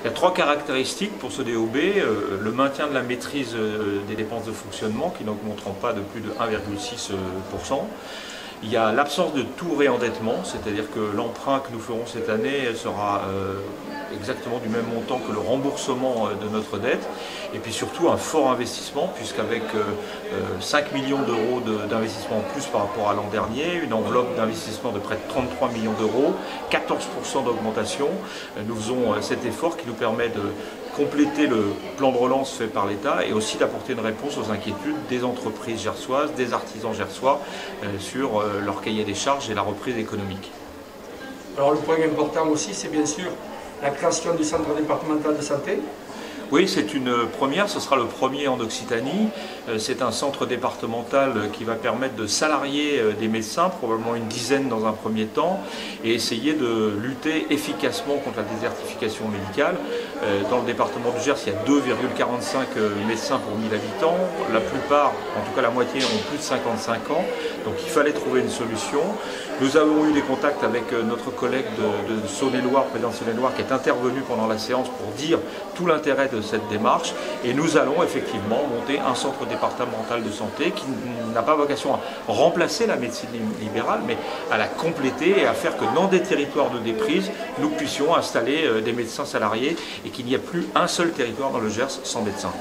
Il y a trois caractéristiques pour ce DOB. Le maintien de la maîtrise des dépenses de fonctionnement qui n'augmenteront pas de plus de 1,6%. Il y a l'absence de tout réendettement, c'est-à-dire que l'emprunt que nous ferons cette année sera exactement du même montant que le remboursement de notre dette. Et puis surtout un fort investissement, puisqu'avec 5 millions d'euros d'investissement en plus par rapport à l'an dernier, une enveloppe d'investissement de près de 33 millions d'euros, 14% d'augmentation, nous faisons cet effort qui nous permet de compléter le plan de relance fait par l'État et aussi d'apporter une réponse aux inquiétudes des entreprises gersoises, des artisans gersois sur leur cahier des charges et la reprise économique. Alors le point important aussi, c'est bien sûr la création du centre départemental de santé. Oui, c'est une première, ce sera le premier en Occitanie. C'est un centre départemental qui va permettre de salarier des médecins, probablement une dizaine dans un premier temps, et essayer de lutter efficacement contre la désertification médicale. Dans le département du Gers, il y a 2,45 médecins pour 1000 habitants. La plupart, en tout cas la moitié, ont plus de 55 ans. Donc il fallait trouver une solution. Nous avons eu des contacts avec notre collègue de Saône-et-Loire, président de Saône-et-Loire, qui est intervenu pendant la séance pour dire tout l'intérêt de cette démarche. Et nous allons effectivement monter un centre départemental de santé qui n'a pas vocation à remplacer la médecine libérale, mais à la compléter et à faire que dans des territoires de déprise, nous puissions installer des médecins salariés et qu'il n'y ait plus un seul territoire dans le Gers sans médecin.